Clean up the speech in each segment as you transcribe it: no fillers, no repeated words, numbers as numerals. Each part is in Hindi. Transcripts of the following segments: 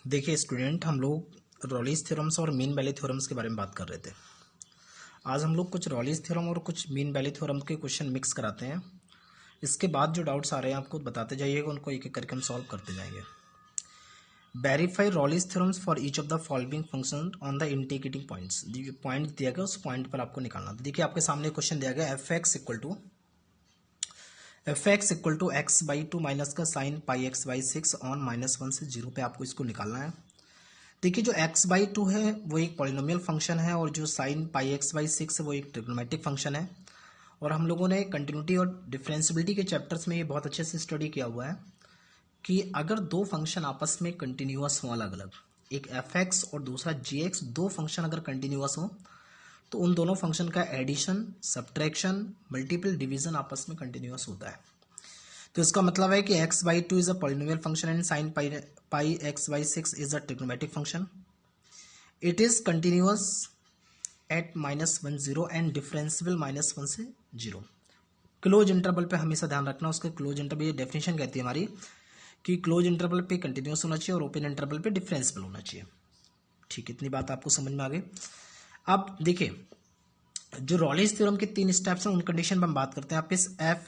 देखिए स्टूडेंट, हम लोग रॉलीज थ्योरम्स और मीन वैल्यू थ्योरम्स के बारे में बात कर रहे थे। आज हम लोग कुछ रॉलीज थ्योरम और कुछ मीन वैल्यू थ्योरम के क्वेश्चन मिक्स कराते हैं। इसके बाद जो डाउट्स आ रहे हैं आपको बताते जाइएगा, उनको एक एक करके हम सॉल्व करते जाएंगे। Verify Rolle's theorems for each of the following function on the integrating points. Point दिया गया, उस पॉइंट पर आपको निकालना। देखिए आपके सामने क्वेश्चन दिया गया f x equal to x by two minus का sine pi x by six on -1 से 0 पे आपको इसको निकालना है। देखिए जो x बाई टू है वो एक पॉलिनोमियल फंक्शन है और जो sign pi x by six है वो एक ट्रिग्नोमेट्रिक फंक्शन है। और हम लोगों ने कंटिन्यूटी और डिफरेंशियबिलिटी के चैप्टर्स में ये बहुत अच्छे से स्टडी किया हुआ है कि अगर दो फंक्शन आपस में कंटिन्यूअस हों, अलग अलग, एक एफ एक्स और दूसरा जी एक्स, दो फंक्शन अगर कंटिन्यूअस हों तो उन दोनों फंक्शन का एडिशन, सब्ट्रैक्शन, मल्टीपल डिवीजन आपस में कंटिन्यूअस होता है। तो इसका मतलब है कि x by two is a polynomial function and sign pi x by six is a trigonometric function. It is continuous at -1 0 and differential -1 से 0। क्लोज इंटरवल पे हमेशा ध्यान रखना, उसके क्लोज इंटरवल, ये डेफिनेशन कहती है हमारी कि क्लोज इंटरवल पे कंटिन्यूअस होना चाहिए और ओपन इंटरवल पे डिफरेंशियल होना चाहिए। ठीक, इतनी बात आपको समझ में आ गई। अब देखिए जो रॉलीज थ्योरम के 3 स्टेप्स हैं उन कंडीशन पर हम बात करते हैं। आप इस f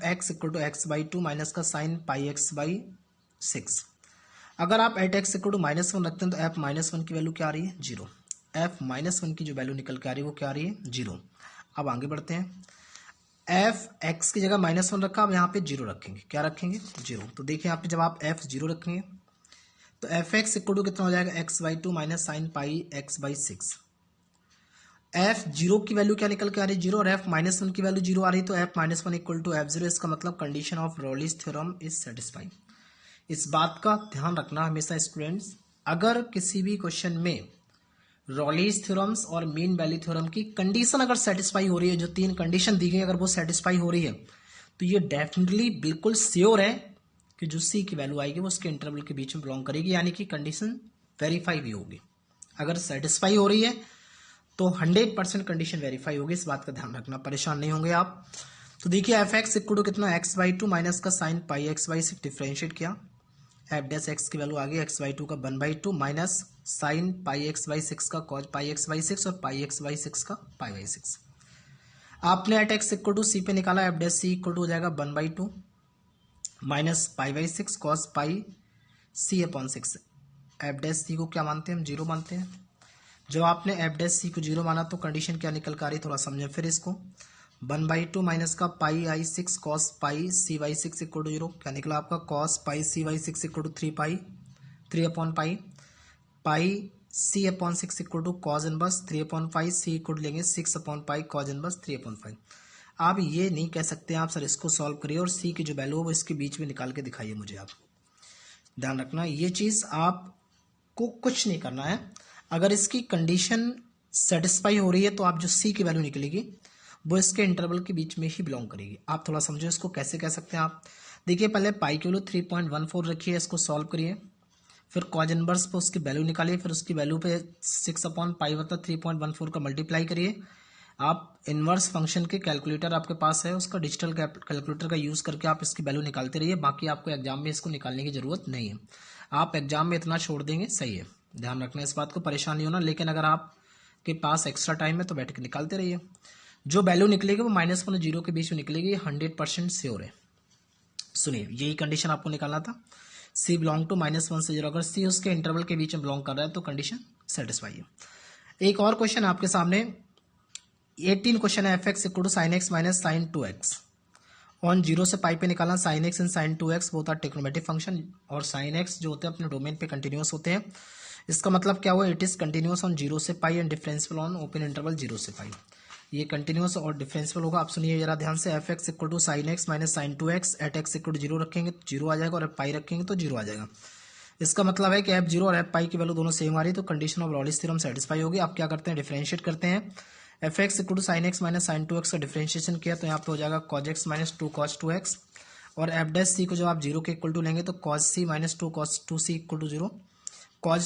x equal to x by two minus का sine pi x by six. अगर आप एट एक्स इक्वल टू -1 रखते हैं तो एफ -1 की वैल्यू क्या आ रही है? 0। एफ -1 की जो वैल्यू निकल के आ रही है वो क्या आ रही है? 0। अब आगे बढ़ते हैं। एफ एक्स की जगह -1 रखा, अब यहाँ पे 0 रखेंगे। क्या रखेंगे? 0। तो देखिए यहाँ पे जब आप एफ 0 रखेंगे तो एफ एक्स इक्वल टू कितना हो जाएगा? X by two minus sine pi x by six. F 0 की वैल्यू क्या निकल के आ रही है? 0। और एफ -1 की वैल्यू 0 आ रही है, तो एफ -1 इक्वल टू एफ 0। इसका मतलब condition of Rolle's theorem is satisfied. इस बात का ध्यान रखना हमेशा स्टूडेंट्स, अगर किसी भी क्वेश्चन में रॉलीज थ्योरम्स और मीन वैल्यू थ्योरम की कंडीशन अगर सेटिस्फाई हो रही है, जो 3 कंडीशन दी गई अगर वो सेटिस्फाई हो रही है, तो ये डेफिनेटली बिल्कुल श्योर है कि जो सी की वैल्यू आएगी वो उसके इंटरवल के बीच में बिलोंग करेगी, यानी कि कंडीशन वेरीफाई भी होगी। अगर सेटिस्फाई हो रही है तो 100% कंडीशन वेरीफाई होगी। इस बात का ध्यान रखना, परेशान नहीं होंगे आप। तो देखिए एफ एक्स इक्वल टू कितना? एक्स बाई टू माइनस का sine pi x by six differentiate किया। एफ डैश एक्स की वैल्यू आ गई एक्स बाई टू का 1/2 minus sine pi x by six का cos pi x by six और पाई एक्स बाई सिक्स का पाई बाई सिक्स। आपने at x equal to c पे निकाला, f dash c equal to हो जाएगा 1/2 minus pi by six cos pi c upon six. F dash c को क्या मानते हैं हम? 0 मानते हैं। जब आपने एफ डैश सी को 0 माना तो कंडीशन क्या निकल कर आ रही है? थोड़ा समझें फिर इसको। 1/2 माइनस का pi by six cos pi c by six equal to 0। क्या निकला आपका? Cos pi c by six equal to 3 upon pi. Pi c upon six equal to cos inverse 3 upon pi. C equal लेंगे 6 upon pi cos inverse 3 upon 5। आप ये नहीं कह सकते आप सर इसको सॉल्व करिए और सी की जो वैल्यू है वो इसके बीच में निकाल के दिखाइए मुझे। आप ध्यान रखना, ये चीज आपको कुछ नहीं करना है। अगर इसकी कंडीशन सेटिस्फाई हो रही है तो आप जो सी की वैल्यू निकलेगी वो इसके इंटरवल के बीच में ही बिलोंग करेगी। आप थोड़ा समझो इसको कैसे कह सकते हैं आप। देखिए पहले पाई की वैल्यू 3.14 रखिए, इसको सॉल्व करिए, फिर कॉज इनवर्स पे उसकी वैल्यू निकालिए, फिर उसकी वैल्यू पे 6 अपॉन पाई बता 3.14 का मल्टीप्लाई करिए। आप इनवर्स फंक्शन के कैलकुलेटर आपके पास है, उसका डिजिटल कैलकुलेटर का यूज करके आप इसकी वैल्यू निकालते रहिए। बाकी आपको एग्जाम में इसको निकालने की जरूरत नहीं है, आप एग्जाम में इतना छोड़ देंगे, सही है। ध्यान रखना इस बात को, परेशान नहीं होना। लेकिन अगर आपके पास एक्स्ट्रा टाइम है तो बैठ के निकालते रहिए। जो वैल्यू निकलेगी वो -1 और 0 के बीच में निकलेगी, 100% श्योर है। सुनिए यही कंडीशन आपको निकालना था। सी बिलोंग टू -1 से 0, अगर सी उसके इंटरवल के बीच में बिलोंग कर रहा है तो कंडीशन सेटिस्फाई है। एक और क्वेश्चन आपके सामने 18 क्वेश्चन है। F x equal to sine x minus sine 2x on 0 से पाई पे निकालना। Sine x and sine 2x both are trigonometric function, और साइन एक्स जो होते हैं अपने डोमेन पे कंटिन्यूअस होते हैं। इसका मतलब क्या हुआ? इट इज कंटिन्यूअस ऑन 0 से pi and differential on open interval 0 से पाई। ये कंटिन्यूअस और डिफरेंशियल होगा। आप सुनिए जरा ध्यान से। F x equal to sine x minus sine 2x at x equal to 0 रखेंगे तो 0 आ जाएगा, और पाई रखेंगे तो 0 आ जाएगा। इसका मतलब है कि एफ 0 और एफ पाई की वैल्यू दोनों सेम आ रही है, तो condition of Rolle's theorem satisfy होगी। आप क्या करते हैं? डिफरेंशिएट करते हैं। F x equal to sine x minus sine 2x का डिफरेंशिएशन किया तो यहाँ पे हो जाएगा cos x minus 2 cos 2x, और एफ डैश सी को जब आप 0 के इक्वल टू लेंगे तो cos c minus 2 cos 2c equal to 0। Cos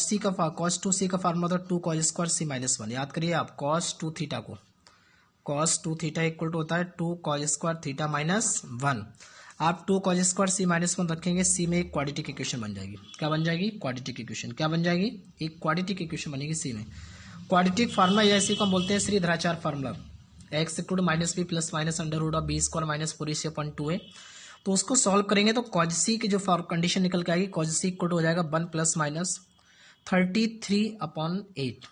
2c का फार्मूला था 2 कॉज स्क्वायर c माइनस 1। याद करिए आप, कॉस 2 थीटा इक्वल टू होता है 2 कॉज स्क्वायर थीटा माइनस 1। आप 2 कॉज स्क्वायर सी माइनस 1 रखेंगे, सी में एक क्वाड्रेटिक इक्वेशन बन जाएगी। क्या बन जाएगी? Quadratic equation. क्या बन जाएगी? एक क्वाड्रेटिक इक्वेशन बनेगी सी में। क्वाड्रेटिक फार्मूला या इसी को हम बोलते हैं Shridharacharya formula, x equal to minus b plus minus under root of b square minus 4ac upon 2a। तो उसको सॉल्व करेंगे तो कॉज सी की जो कंडीशन निकल के आएगी, कॉज सी इक्वल टू हो जाएगा 1 plus minus 33 upon 8।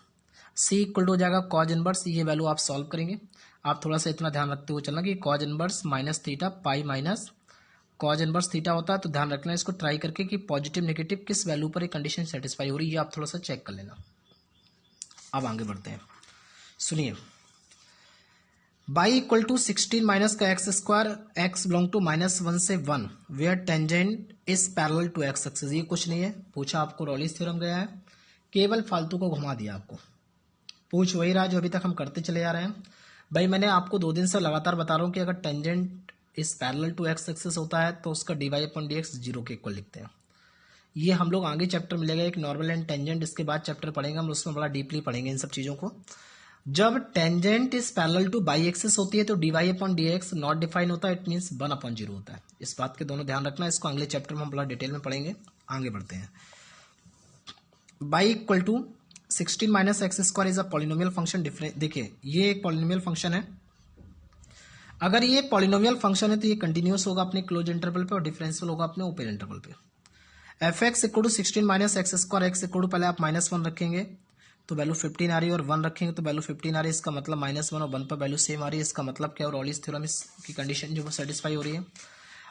C equal to हो जाएगा कॉज इनवर्स, ये वैल्यू आप सॉल्व करेंगे। आप थोड़ा सा इतना ध्यान रखते हुए चलना कि cause inverse minus theta pi minus cos inverse theta होता है, तो ध्यान रखना इसको ट्राई करके कि पॉजिटिव नेगेटिव किस वैल्यू पर एक कंडीशन सेटिस्फाई हो रही है, ये आप थोड़ा सा चेक कर लेना। अब आगे बढ़ते हैं, सुनिए। बाई इक्वल टू 16 माइनस का x square, x belong to -1 से 1 where tangent is parallel to x axis. ये कुछ नहीं है, पूछा आपको रॉलिस थ्योरम गया है, केवल फालतू को घुमा दिया आपको। पूछ वही रहा जो अभी तक हम करते चले जा रहे हैं। भाई मैंने आपको 2 दिन से लगातार बता रहा हूँ कि अगर टेंजेंट इस पैरेलल टू एक्स एक्सिस होता है तो उसका dy अपॉन dx 0 के इक्वल लिखते हैं। ये हम लोग आगे चैप्टर मिलेगा एक नॉर्मल एंड टेंजेंट, इसके बाद चैप्टर पढ़ेंगे हम, उसमें बड़ा डीपली पढ़ेंगे इन सब चीज़ों को। जब टेंजेंट इस पैरेलल टू बाई एक्सिस होती है तो dy upon dx not define होता है, इट मीन्स 1 अपॉन 0 होता है। इस बात के दोनों ध्यान रखना, इसको अगले चैप्टर में हम बड़ा डिटेल में पढ़ेंगे। आगे बढ़ते हैं। Y equal to 16 minus x square is a polynomial function. देखिए ये एक पॉलिनोमियल फंक्शन है। अगर ये पॉलिनोमियल फंक्शन है तो ये कंटिन्यूस होगा अपने क्लोज इंटरवल पे और डिफरेंशियल होगा अपने ओपन इंटरवल पे। F x equal to 16 minus x square, x equal to पहले आप -1 रखेंगे तो वैल्यू 15 आ रही है, और 1 रखेंगे तो वैल्यू 15 आ रही है। इसका मतलब -1 और 1 पर वैल्यू सेम आ रही है। इसका मतलब क्या है? रॉलिस थ्योरम की कंडीशन जो सेटिस्फाई हो रही है।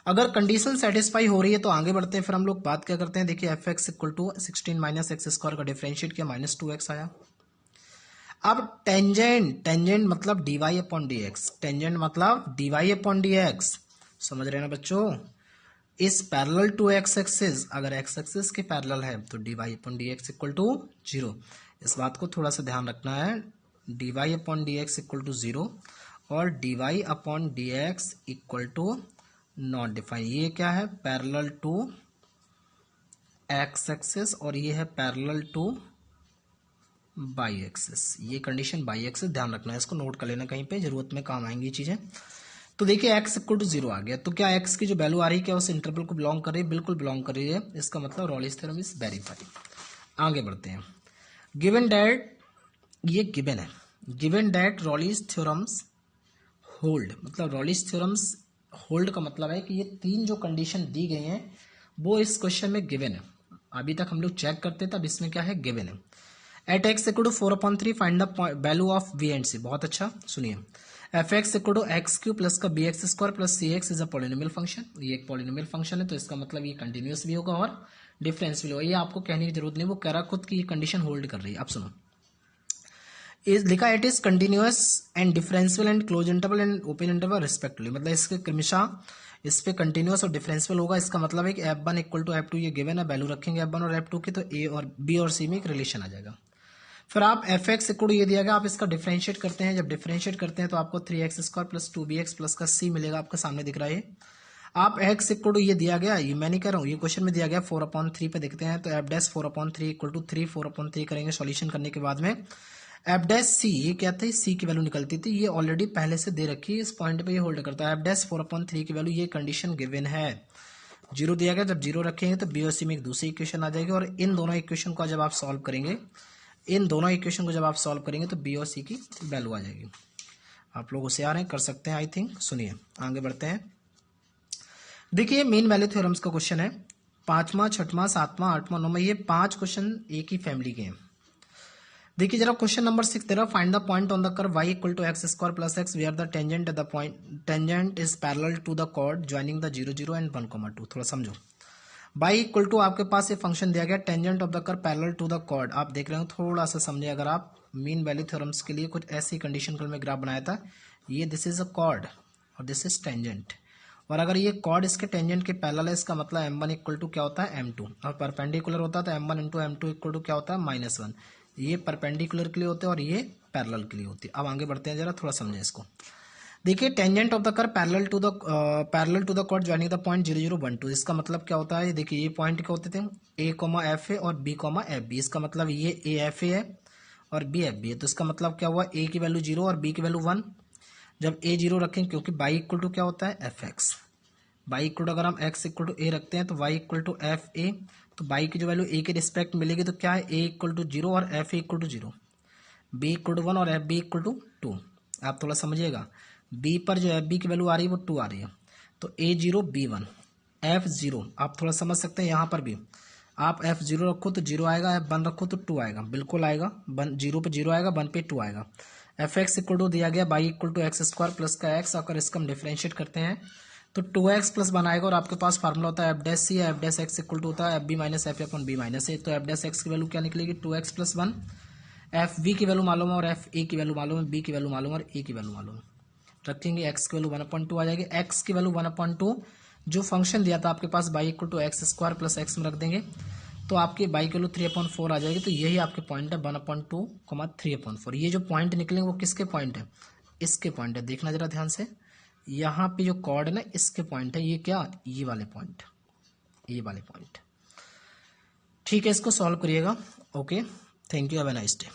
अगर कंडीशन सेटिस्फाई हो रही है तो आगे बढ़ते हैं। फिर हम लोग बात क्या करते हैं, देखिए f x equal to 16 minus x square का डिफरेंशिएट किया, -2x आया। अब टेंजेंट मतलब dy अपॉन dx, टेंजेंट मतलब dy अपॉन dx, समझ रहे हैं ना बच्चों? इस पैरेलल टू एक्स एक्सिस, अगर एक्स एक्सिस के पैरेलल है तो dy upon dx equal to 0। इस बात को थोड़ा सा ध्यान रखना है, dy upon dx equal to 0 और dy upon dx equal to not define. ये क्या है? पैरेलल टू एक्स एक्सिस और ये है पैरेलल टू बाई एक्सिस। ये कंडीशन बाई एक्सिस, ध्यान रखना है, इसको नोट कर लेना कहीं पे, जरूरत में काम आएंगी चीजें। तो देखिए x इक्वल टू 0 आ गया, तो क्या x की जो वैल्यू आ रही है क्या उस इंटरवल को बिलोंग कर रही है? बिल्कुल बिलोंग कर रही है। इसका मतलब रॉलिस थ्योरम इज वेरीफाइड। आगे बढ़ते हैं। गिवन दैट, ये गिवन है, गिवन दैट रॉलिस थ्योरम्स होल्ड, मतलब रॉलिस थ्योरम्स होल्ड का मतलब है कि ये 3 जो कंडीशन दी गई हैं वो इस क्वेश्चन में गिवन है। अभी तक हम लोग चेक करते थे, अब इसमें क्या है? गिवन है। At x equal to 4/3 find the value of b and c. बहुत अच्छा, सुनिए। F x equal to x cube plus का b x square plus c x is a polynomial function. ये एक पॉलिनोमियल फंक्शन है तो इसका मतलब ये कंटिन्यूस भी होगा और डिफरेंस भी होगा। ये आपको कहने की जरूरत नहीं, वो कह रहा खुद की ये कंडीशन होल्ड कर रही है। अब सुनो, लिखा it is continuous and differential and close interval and open interval respectively, मतलब इसके क्रमशः इस पे कंटिन्यूस और डिफरेंशियल होगा। इसका मतलब है कि f1 इक्वल टू f2, ये गिवन है, वैल्यू रखेंगे f1 और f2 की तो a और b और c में एक रिलेशन आ जाएगा। फिर आप एफ एक्स इक्वल ये दिया गया, आप इसका डिफरेंशिएट करते हैं। जब डिफरेंशिएट करते हैं तो आपको 3x square plus 2bx plus का c मिलेगा, आपके सामने दिख रहा है। आप x इक्वल ये दिया गया, ये मैं नहीं कर रहा हूँ, ये क्वेश्चन में दिया गया 4/3 पे देखते हैं तो एफ डैश 4/3 इक्वल टू 3 4/3 करेंगे सॉल्यूशन करने के बाद में एफ डैश सी, ये क्या था? सी की वैल्यू निकलती थी, ये ऑलरेडी पहले से दे रखी है, इस पॉइंट पे ये होल्ड करता है। एफ डैश 4/3 की वैल्यू, ये कंडीशन गिवन है, 0 दिया गया। जब 0 रखेंगे तो बी और सी में एक दूसरी इक्वेशन आ जाएगी और इन दोनों इक्वेशन को जब आप सॉल्व करेंगे, इन दोनों इक्वेशन को जब आप सॉल्व करेंगे तो बी और सी की वैल्यू आ जाएगी। आप लोग उसे आ रहे हैं, कर सकते हैं आई थिंक। सुनिए आगे बढ़ते हैं। देखिए मीन वैल्यू थ्योरम्स का क्वेश्चन है, 5वां 6वां 7वां 8वां 9वां, ये 5 क्वेश्चन एक ही फैमिली के हैं। देखिए जरा क्वेश्चन नंबर 6 दे रहा, find the point on the curve y equal to x square plus x where the tangent the point tangent is parallel to the chord joining the 0 0 and 1,2। थोड़ा समझो। y इक्वल टू आपके पास ये फंक्शन दिया गया, tangent of the curve parallel to the chord, आप देख रहे हो, थोड़ा सा समझे। अगर आप मीन वैल्यू थ्योरम्स के लिए कुछ ऐसी कंडीशन कल में ग्राफ बनाया था, ये दिस इज अ कॉर्ड और दिस इज टेंजेंट, और अगर ये कॉर्ड इसके टेंजेंट के पैरेलल है, इसका मतलब m1 इक्वल टू क्या होता है? m2, और परपेंडिकुलर होता है तो m1 into m2 equal to क्या होता है? -1। ये परपेंडिकुलर के लिए होते हैं और ये पैरेलल के लिए होती है। अब आगे बढ़ते हैं, जरा थोड़ा समझें इसको। देखिए tangent of the curve parallel to the chord joining the point 0 0 1 2, इसका मतलब क्या होता है? देखिए ये पॉइंट क्या होते थे? a, f है और b, f b। इसका मतलब ये a f a है और b f b है, तो इसका मतलब क्या हुआ? a की वैल्यू 0 और b की वैल्यू 1। जब a 0 रखें, क्योंकि y इक्वल टू क्या होता है? f x, y equal to अगर हम x इक्वल टू ए रखते हैं तो y equal to f a, तो y की जो वैल्यू a के रिस्पेक्ट मिलेगी तो क्या है, a इक्वल टू 0 और f a equal to 0, b equal to 1 और एफ बी इक्वल टू 2। आप थोड़ा समझिएगा, b पर जो एफ बी की वैल्यू आ रही है वो 2 आ रही है, तो a 0 b 1 f 0, आप थोड़ा समझ सकते हैं। यहाँ पर भी आप f 0 रखो तो 0 आएगा, f 1 रखो तो 2 आएगा, बिल्कुल आएगा, 0 पे 0 आएगा, 1 पे 2 आएगा। एफ एक्स इक्वल टू दिया गया y equal to x square plus का x, अगर इसका हम डिफरेंशिएट करते हैं तो 2x प्लस 1 आएगा और आपके पास फार्मूला होता है f dash c, f dash x equal to होता है f b minus f upon b minus a, तो एफ डैश एक्स की वैल्यू क्या निकलेगी 2x प्लस 1, एफ बी की वैल्यू मालूम है और एफ ए की वैल्यू मालूम है, बी की वैल्यू मालूम है और ए की वैल्यू मालूम है, रखेंगे x की वैल्यू 1/2 आ जाएगी, x की वैल्यू 1/2 जो फंक्शन दिया था आपके पास y equal to x square plus x में रख देंगे तो आपकी y की वैल्यू 3/4 आ जाएगी। तो यही आपके पॉइंट है 1/2, 3/4। ये जो पॉइंट निकलेंगे वो किसके पॉइंट है, इसके पॉइंट है, देखना जरा ध्यान से, यहाँ पे जो कॉर्ड है ना इसके पॉइंट है, ये क्या, ये वाले पॉइंट, ये वाले पॉइंट। ठीक है, इसको सॉल्व करिएगा। Okay, thank you, have a nice day.